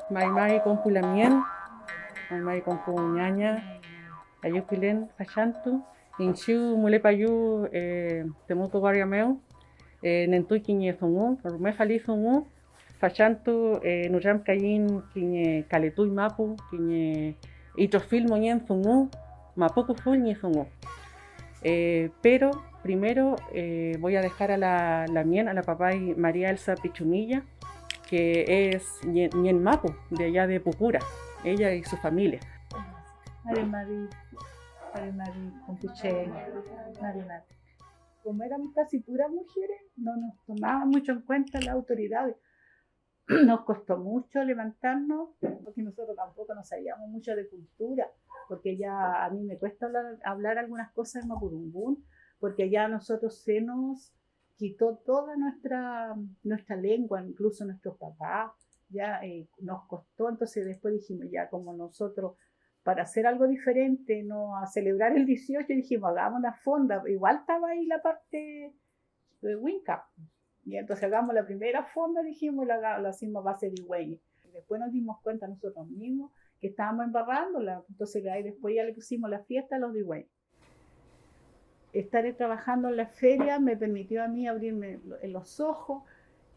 Maimai con pulamien, maimai con puñaña, ayuquilen fachantu, inchu mulepayu temuco guariameu, nentui quiñe zungu, rume fali zungu, fachantu nuram cayin quiñe caletui mapu, quiñe itrofil moñen zungu, mapuku full ñe zungu. Pero primero voy a dejar a la mien, a la papá y María Elsa Pichumilla, que es Ñen Mapu, de allá de Pucura, ella y su familia. Mari Mari, Mari Mari, Compuche, Mari Mari. Como éramos casi puras mujeres, no nos tomaban mucho en cuenta las autoridades. Nos costó mucho levantarnos, porque nosotros tampoco nos sabíamos mucho de cultura, porque ya a mí me cuesta hablar algunas cosas en Mapudungun, porque ya a nosotros se nos quitó toda nuestra lengua, incluso nuestros papás, ya nos costó, entonces después dijimos, ya como nosotros, para hacer algo diferente, no a celebrar el 18, dijimos, hagamos una fonda, igual estaba ahí la parte de Winca, y entonces hagamos la primera fonda, dijimos, la hicimos a base de higüey. Después nos dimos cuenta nosotros mismos que estábamos embarrándola, entonces ahí después ya le pusimos la fiesta a los de higüey. Estar trabajando en la feria me permitió a mí abrirme los ojos,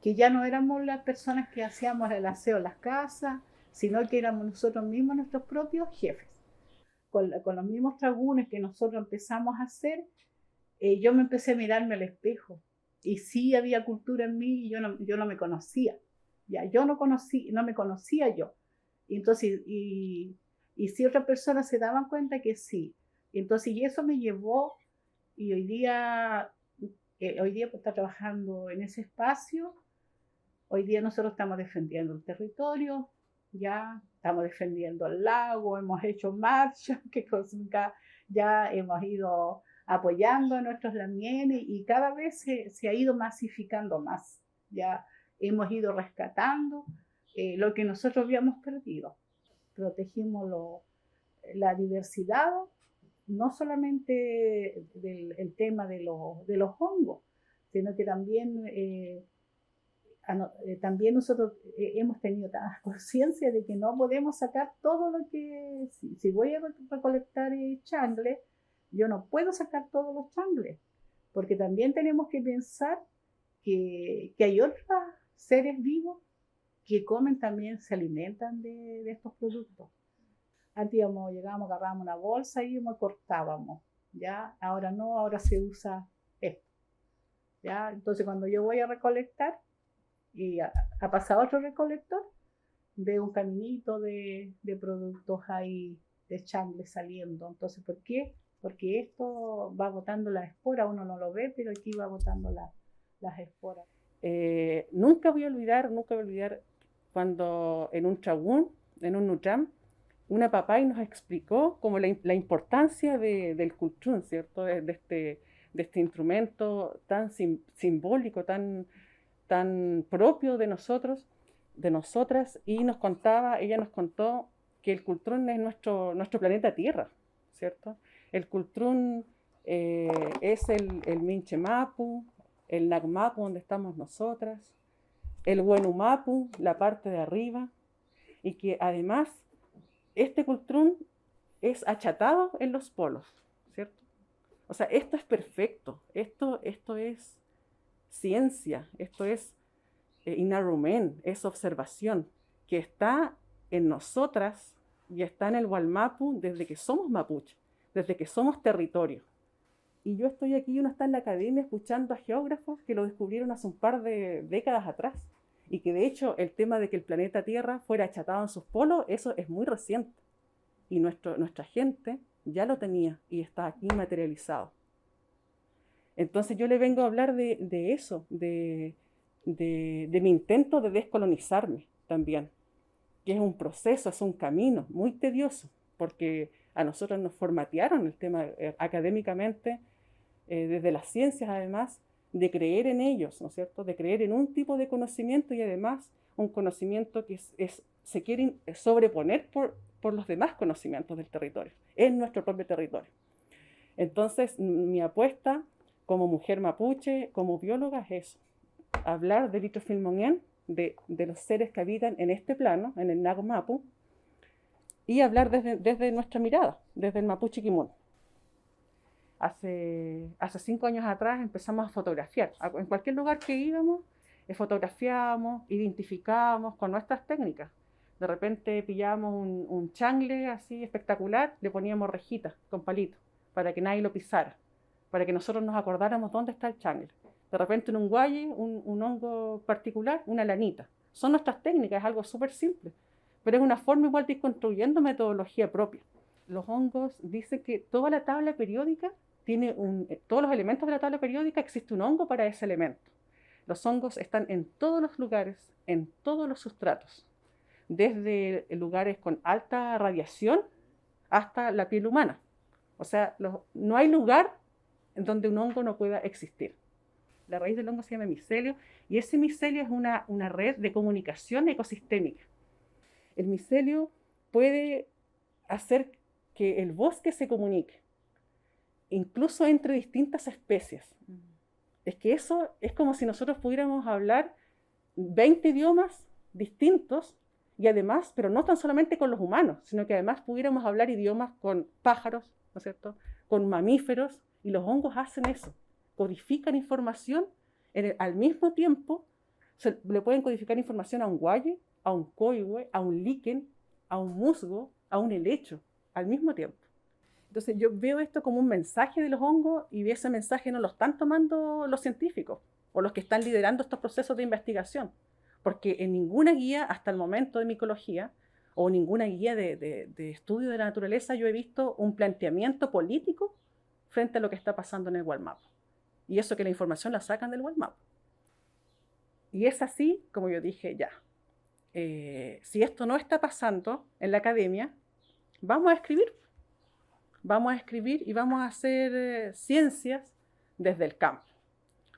que ya no éramos las personas que hacíamos el aseo en las casas, sino que éramos nosotros mismos nuestros propios jefes. Con los mismos tragunes que nosotros empezamos a hacer, yo me empecé a mirarme al espejo. Y sí había cultura en mí y yo no me conocía. Ya, yo no me conocía yo. Y entonces, y si otras personas se daban cuenta que sí. Entonces, y eso me llevó, y hoy día pues, está trabajando en ese espacio. Hoy día nosotros estamos defendiendo el territorio, ya estamos defendiendo el lago, hemos hecho marchas, ya hemos ido apoyando a nuestros lamienes y cada vez se ha ido masificando más. Ya hemos ido rescatando lo que nosotros habíamos perdido. Protegimos la diversidad, no solamente del tema de los hongos, sino que también nosotros hemos tenido conciencia de que no podemos sacar todo lo que, si voy a recolectar changle, yo no puedo sacar todos los changles, porque también tenemos que pensar que hay otros seres vivos que comen también, se alimentan de estos productos. Antes llegábamos, agarrábamos una bolsa y cortábamos, ¿ya? Ahora no, ahora se usa esto, ¿ya? Entonces cuando yo voy a recolectar y a pasar otro recolector, veo un caminito de productos ahí de changle saliendo. Entonces, ¿por qué? Porque esto va botando las esporas, uno no lo ve, pero aquí va botando las esporas. Nunca voy a olvidar cuando en un tragún, en un nutram, una papá nos explicó como la importancia del cultrún, ¿cierto? De este instrumento tan simbólico, tan propio de nosotros, de nosotras, y ella nos contó que el cultrún es nuestro planeta Tierra, ¿cierto? El cultrún es el Minche Mapu, el Nagmapu, donde estamos nosotras, el Huenumapu, la parte de arriba, y que además este cultrún es achatado en los polos, ¿cierto? O sea, esto es perfecto, esto es ciencia, esto es inarumen, es observación, que está en nosotras y está en el Gualmapu desde que somos mapuche, desde que somos territorio. Y yo estoy aquí y uno está en la academia escuchando a geógrafos que lo descubrieron hace un par de décadas atrás. Y que de hecho el tema de que el planeta Tierra fuera achatado en sus polos, eso es muy reciente. Y nuestra gente ya lo tenía y está aquí materializado. Entonces yo le vengo a hablar de eso, de mi intento de descolonizarme también, que es un proceso, es un camino muy tedioso, porque a nosotros nos formatearon el tema académicamente, desde las ciencias además, de creer en ellos, ¿no es cierto? De creer en un tipo de conocimiento y además un conocimiento que se quiere sobreponer por los demás conocimientos del territorio, en nuestro propio territorio. Entonces, mi apuesta como mujer mapuche, como bióloga, es eso, hablar de Vitrofilmonien de los seres que habitan en este plano, en el Nago Mapu, y hablar desde nuestra mirada, desde el Mapuche Kimun. Hace 5 años atrás empezamos a fotografiar. En cualquier lugar que íbamos, fotografiábamos, identificábamos con nuestras técnicas. De repente pillábamos un changle así espectacular, le poníamos rejitas con palitos para que nadie lo pisara, para que nosotros nos acordáramos dónde está el changle. De repente en un guaye, un hongo particular, una lanita. Son nuestras técnicas, es algo súper simple, pero es una forma igual de ir construyendo metodología propia. Los hongos dicen que toda la tabla periódica tiene todos los elementos de la tabla periódica, existe un hongo para ese elemento. Los hongos están en todos los lugares, en todos los sustratos, desde lugares con alta radiación hasta la piel humana. O sea, no hay lugar en donde un hongo no pueda existir. La raíz del hongo se llama micelio y ese micelio es una red de comunicación ecosistémica. El micelio puede hacer que el bosque se comunique, incluso entre distintas especies. Es que eso es como si nosotros pudiéramos hablar 20 idiomas distintos y además, pero no tan solamente con los humanos, sino que además pudiéramos hablar idiomas con pájaros, ¿no es cierto?, con mamíferos, y los hongos hacen eso, codifican información al mismo tiempo. Le pueden codificar información a un guaye, a un coihue, a un líquen, a un musgo, a un helecho, al mismo tiempo. Entonces yo veo esto como un mensaje de los hongos y ese mensaje no lo están tomando los científicos o los que están liderando estos procesos de investigación, porque en ninguna guía hasta el momento de micología o ninguna guía de estudio de la naturaleza yo he visto un planteamiento político frente a lo que está pasando en el World Map. Y eso que la información la sacan del World Map. Y es así, como yo dije, ya. Si esto no está pasando en la academia, vamos a escribir. Vamos a escribir y vamos a hacer ciencias desde el campo.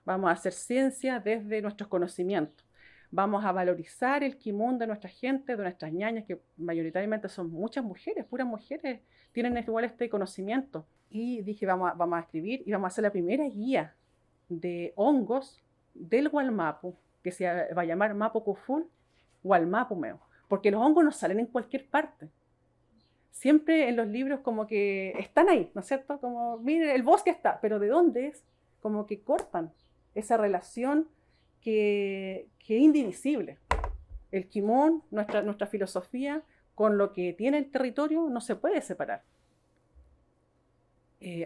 Vamos a hacer ciencia desde nuestros conocimientos. Vamos a valorizar el kimun de nuestra gente, de nuestras ñañas, que mayoritariamente son muchas mujeres, puras mujeres, tienen igual este conocimiento. Y dije, vamos a escribir y vamos a hacer la primera guía de hongos del Gualmapu, que se va a llamar Mapu Kuful Gualmapu Meo, porque los hongos no salen en cualquier parte. Siempre en los libros como que están ahí, ¿no es cierto? Como, mire, el bosque está, pero ¿de dónde es? Como que cortan esa relación que es indivisible. El kimón, nuestra filosofía, con lo que tiene el territorio, no se puede separar.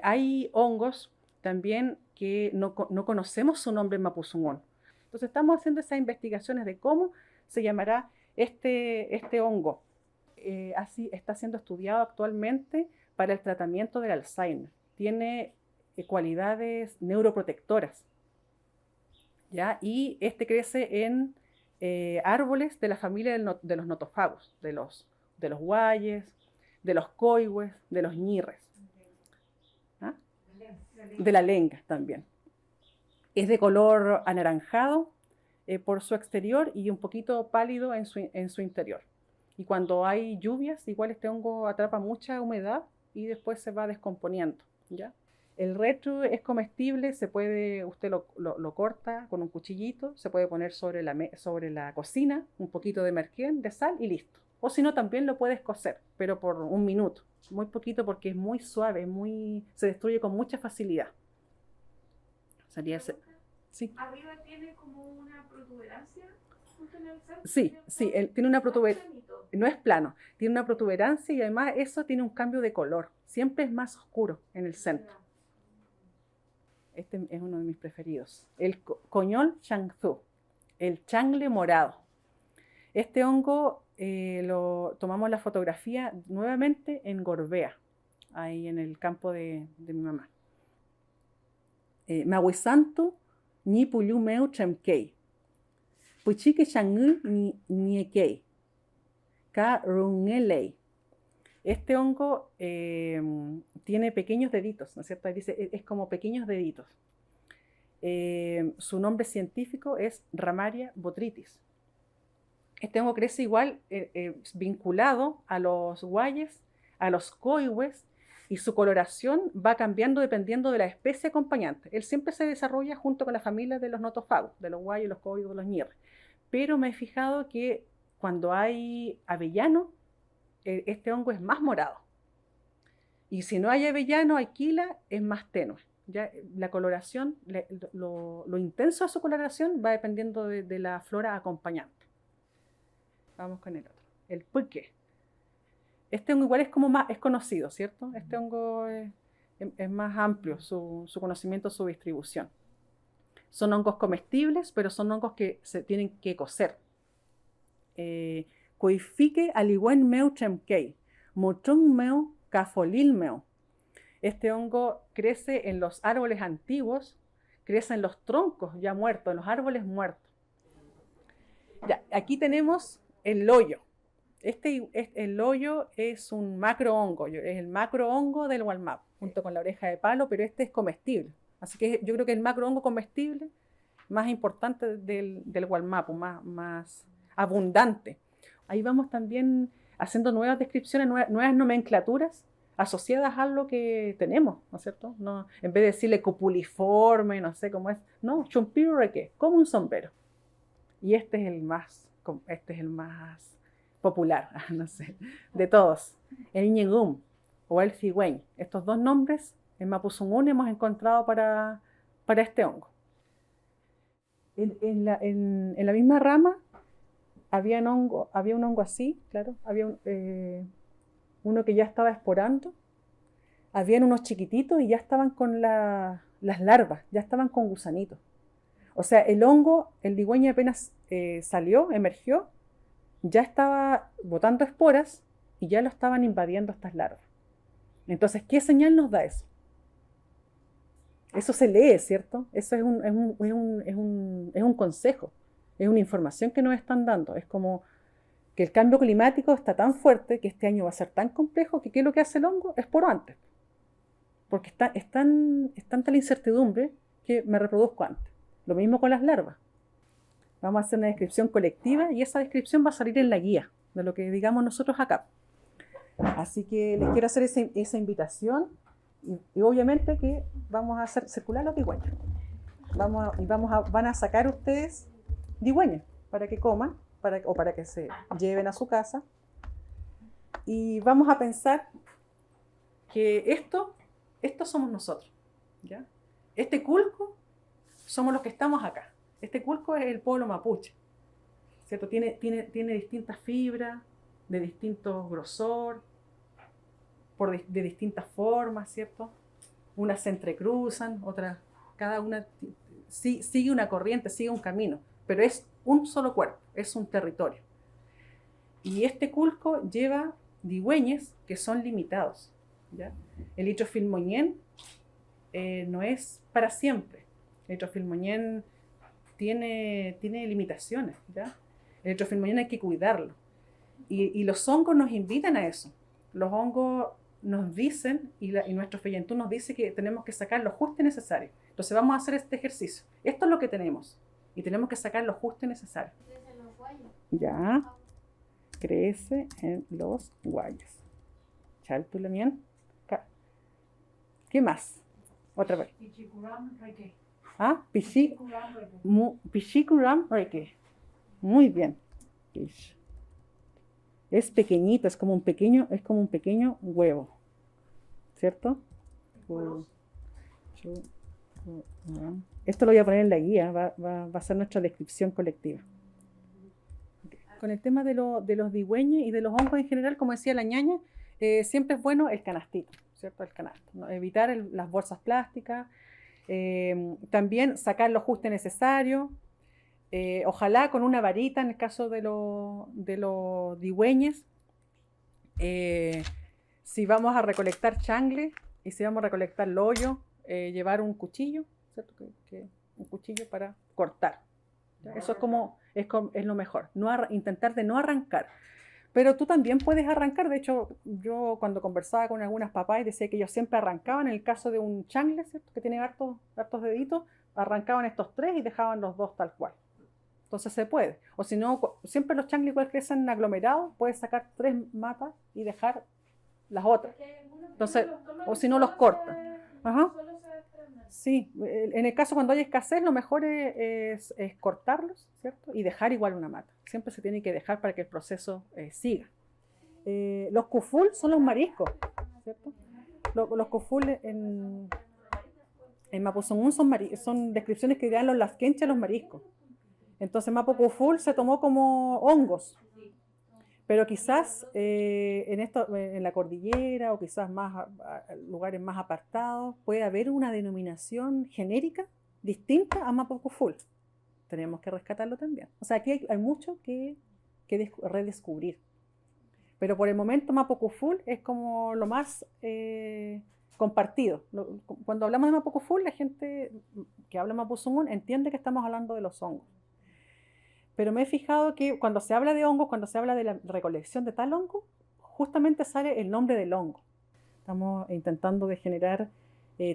Hay hongos también que no conocemos su nombre en Mapuzungún. Entonces estamos haciendo esas investigaciones de cómo se llamará este hongo. Así está siendo estudiado actualmente para el tratamiento del Alzheimer. Tiene cualidades neuroprotectoras, ¿ya? Y crece en árboles de la familia de los notofagos, de los guayes, de los coihues, de los ñirres, ¿ah? De la lenga también. Es de color anaranjado por su exterior y un poquito pálido en su interior. Y cuando hay lluvias, igual este hongo atrapa mucha humedad y después se va descomponiendo, ¿ya? El retro es comestible, usted lo corta con un cuchillito, se puede poner sobre la cocina, un poquito de merquén, de sal y listo. O si no, también lo puedes cocer, pero por 1 minuto, muy poquito porque es muy suave, se destruye con mucha facilidad. Sería ese. Sí. ¿Arriba tiene como una protuberancia? Sí, tiene una protuberancia, no es plano, tiene una protuberancia y además eso tiene un cambio de color, siempre es más oscuro en el centro. Este es uno de mis preferidos, el coñol changzú, el changle morado. Este hongo lo tomamos la fotografía nuevamente en Gorbea, ahí en el campo de mi mamá. Mahuisantu ni puyumeu chemkei. Puchique changú niekei. Ka rungelei. Este hongo tiene pequeños deditos, ¿no es cierto? Dice, es como pequeños deditos. Su nombre científico es Ramaria botrytis. Este hongo crece igual vinculado a los guayes, a los coihues, y su coloración va cambiando dependiendo de la especie acompañante. Él siempre se desarrolla junto con la familia de los notofagos, de los guayes, los coihues, los ñirres. pero me he fijado que cuando hay avellano, este hongo es más morado. Y si no hay avellano, hay quila, es más tenue. Ya la coloración, lo intenso de su coloración va dependiendo de la flora acompañante. Vamos con el otro. El puque. Este hongo igual es como más, es conocido, ¿cierto? Este hongo es más amplio, su conocimiento, su distribución. Son hongos comestibles, pero son hongos que se tienen que cocer. Coifique aligüen meu tremkei, motung meu cafolil meu. Este hongo crece en los árboles antiguos, crece en los troncos ya muertos, en los árboles muertos. Ya, aquí tenemos el loyo. El loyo es un macrohongo, es el macrohongo del Hualmap, junto con la oreja de palo, pero este es comestible. Así que yo creo que el macrohongo comestible más importante del Hualmap, más abundante. Ahí vamos también haciendo nuevas descripciones, nuevas nomenclaturas asociadas a lo que tenemos, ¿no es cierto? No, en vez de decirle copuliforme, no sé cómo es, no, chumpirreque, como un sombrero. Y este es el más popular, no sé, de todos. El ñegum o el cigüeñ. Estos dos nombres en Mapuzungún hemos encontrado para este hongo. En la misma rama había un hongo así, claro, había uno que ya estaba esporando, habían unos chiquititos y ya estaban con las larvas, ya estaban con gusanitos. O sea, el hongo, el digüeño apenas salió, emergió, ya estaba botando esporas y ya lo estaban invadiendo estas larvas. Entonces, ¿qué señal nos da eso? Eso se lee, ¿cierto? Eso es un consejo, es una información que nos están dando. Es como que el cambio climático está tan fuerte que este año va a ser tan complejo que ¿qué es lo que hace el hongo? Esporo antes. Porque es tanta la incertidumbre que me reproduzco antes. Lo mismo con las larvas. Vamos a hacer una descripción colectiva y esa descripción va a salir en la guía de lo que digamos nosotros acá. Así que les quiero hacer esa invitación y obviamente que vamos a hacer circular los digüeños. Van a sacar ustedes digüeños para que coman o para que se lleven a su casa. Y vamos a pensar que esto somos nosotros, ¿ya? Este culco somos los que estamos acá. Este culco es el pueblo mapuche, ¿cierto? Tiene distintas fibras, de distinto grosor, de distintas formas, ¿cierto? Unas se entrecruzan, otras, cada una sigue una corriente, sigue un camino, pero es un solo cuerpo, es un territorio. Y este culco lleva digüeñes que son limitados, ¿ya? El Itrofilmoñén no es para siempre. El Itrofilmoñén tiene limitaciones, ¿ya? El Itrofilmoñén hay que cuidarlo. Y los hongos nos invitan a eso. Los hongos nos dicen, y nuestro Feyentú nos dice que tenemos que sacar lo justo y necesario. Entonces vamos a hacer este ejercicio. Esto es lo que tenemos. Y tenemos que sacar lo justo y necesario. Crece en los guayos. Ya. Crece en los guayos. Chaltulamien. ¿Qué más? Otra vez. Ah, Pichikuram Reiki. Muy bien. Es pequeñito, es como un pequeño huevo, ¿cierto? Esto lo voy a poner en la guía, va a ser nuestra descripción colectiva. Con el tema de los digüeñes y de los hongos en general, como decía la ñaña, siempre es bueno el canastito, ¿cierto? El canasto, ¿no? Evitar las bolsas plásticas, también sacar lo justo y necesario. Ojalá con una varita en el caso de los digüeñes. Si vamos a recolectar changle y si vamos a recolectar loyo, llevar un cuchillo, ¿cierto? Un cuchillo para cortar. Eso es lo mejor, intentar de no arrancar. Pero tú también puedes arrancar. De hecho, yo cuando conversaba con algunas papás decía que ellos siempre arrancaban en el caso de un changle, ¿cierto? Que tiene hartos deditos, arrancaban estos 3 y dejaban los 2 tal cual. Entonces se puede. O si no, siempre los changles igual crecen aglomerados, puedes sacar 3 matas y dejar las otras. Entonces, o si no los cortas. Ajá. Sí, en el caso cuando hay escasez, lo mejor es cortarlos, ¿cierto? Y dejar igual una mata. Siempre se tiene que dejar para que el proceso siga. Los kuful son los mariscos, ¿cierto? Los kuful en Mapuzungún son descripciones que dan los lasquenches a los mariscos. Entonces Mapo kuful se tomó como hongos. Pero quizás en la cordillera o quizás más lugares más apartados puede haber una denominación genérica distinta a Mapo kuful. Tenemos que rescatarlo también. O sea, aquí hay mucho que redescubrir. Pero por el momento Mapo kuful es como lo más compartido. Cuando hablamos de Mapo kuful, la gente que habla Mapuzungún entiende que estamos hablando de los hongos. Pero me he fijado que cuando se habla de hongos, cuando se habla de la recolección de tal hongo, justamente sale el nombre del hongo. Estamos intentando de generar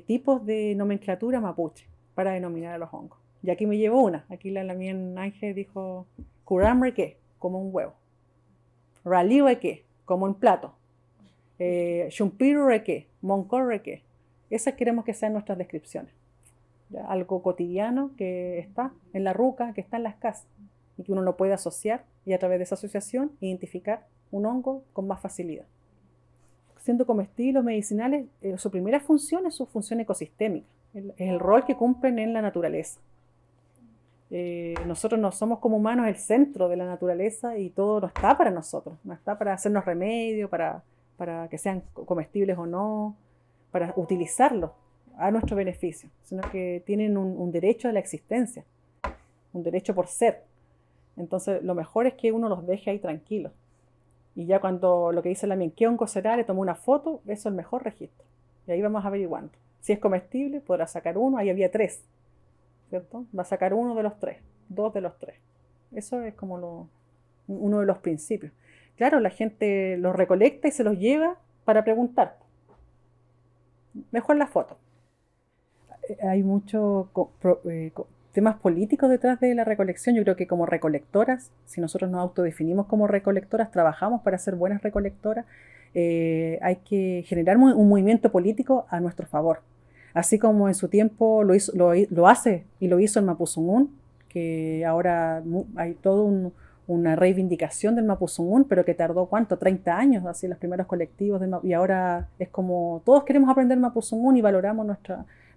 tipos de nomenclatura mapuche para denominar a los hongos. Y aquí me llevo una. Aquí la mía Ángel dijo curamreque, como un huevo. Raliueque, como un plato. Shumpirureque, moncorreque. Esas queremos que sean nuestras descripciones. ¿Ya? Algo cotidiano que está en la ruca, que está en las casas. Y que uno lo puede asociar y a través de esa asociación identificar un hongo con más facilidad. Siendo comestibles o medicinales, su primera función es su función ecosistémica, es el rol que cumplen en la naturaleza. Nosotros no somos como humanos el centro de la naturaleza y todo no está para nosotros, no está para hacernos remedio, para que sean comestibles o no, para utilizarlos a nuestro beneficio, sino que tienen un derecho a la existencia, un derecho por ser. Entonces lo mejor es que uno los deje ahí tranquilos. Y ya cuando lo que dice la mien, ¿qué hongo será? Le tomo una foto, eso es el mejor registro. Y ahí vamos averiguando. Si es comestible, podrá sacar uno, ahí había 3, ¿cierto? Va a sacar uno de los 3, 2 de los 3. Eso es como uno de los principios. Claro, la gente los recolecta y se los lleva para preguntar. Mejor la foto. Hay mucho temas políticos detrás de la recolección. Yo creo que como recolectoras, si nosotros nos autodefinimos como recolectoras, trabajamos para ser buenas recolectoras, hay que generar un movimiento político a nuestro favor. Así como en su tiempo lo hace y lo hizo el Mapuzungún, que ahora hay toda una reivindicación del Mapuzungún, pero que tardó, ¿cuánto? 30 años, así los primeros colectivos, y ahora es como todos queremos aprender Mapuzungún y valoramos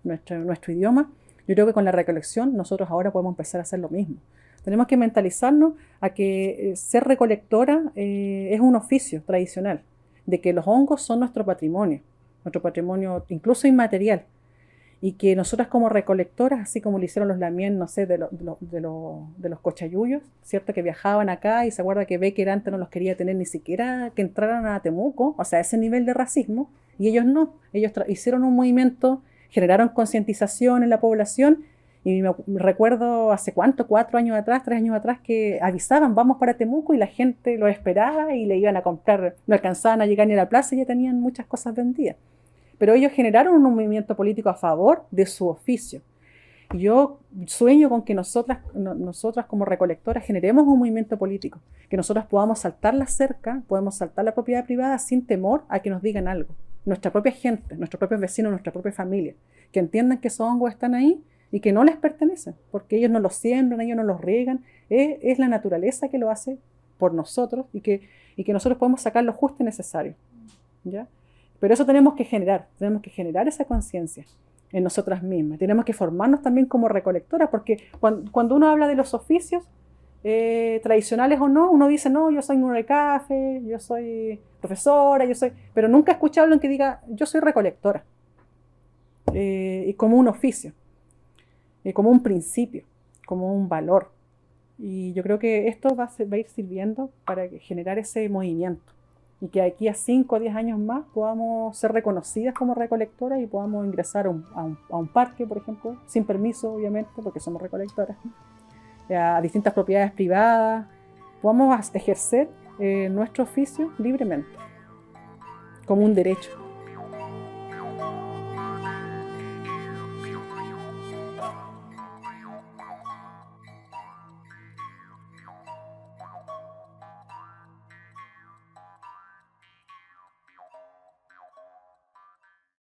nuestro idioma. Yo creo que con la recolección nosotros ahora podemos empezar a hacer lo mismo. Tenemos que mentalizarnos a que ser recolectora es un oficio tradicional, de que los hongos son nuestro patrimonio incluso inmaterial, y que nosotras como recolectoras, así como lo hicieron los lamien, no sé, de los cochayuyos, ¿cierto? Que viajaban acá y se acuerda que Becker antes no los quería tener ni siquiera que entraran a Temuco, o sea, ese nivel de racismo, y ellos no, ellos hicieron un movimiento, generaron concientización en la población, y me recuerdo hace cuánto, 4 años atrás, 3 años atrás, que avisaban, vamos para Temuco, y la gente lo esperaba y le iban a comprar, no alcanzaban a llegar ni a la plaza y ya tenían muchas cosas vendidas. Pero ellos generaron un movimiento político a favor de su oficio. Y yo sueño con que nosotras como recolectoras generemos un movimiento político, que nosotras podamos saltar la cerca, podemos saltar la propiedad privada sin temor a que nos digan algo. Nuestra propia gente, nuestros propios vecinos, nuestra propia familia, que entiendan que esos hongos están ahí y que no les pertenecen, porque ellos no los siembran, ellos no los riegan, es la naturaleza que lo hace por nosotros y que nosotros podemos sacar lo justo y necesario, ¿ya? Pero eso tenemos que generar esa conciencia en nosotras mismas. Tenemos que formarnos también como recolectoras, porque cuando uno habla de los oficios, tradicionales o no, uno dice, no, yo soy nurecafe, yo soy profesora, pero nunca he escuchado a alguien que diga, yo soy recolectora, y como un oficio, como un principio, como un valor. Y yo creo que esto va a ir sirviendo para generar ese movimiento. Y que aquí a 5 o 10 años más podamos ser reconocidas como recolectoras y podamos ingresar a un parque, por ejemplo, sin permiso, obviamente, porque somos recolectoras, a distintas propiedades privadas, podamos ejercer nuestro oficio libremente, como un derecho.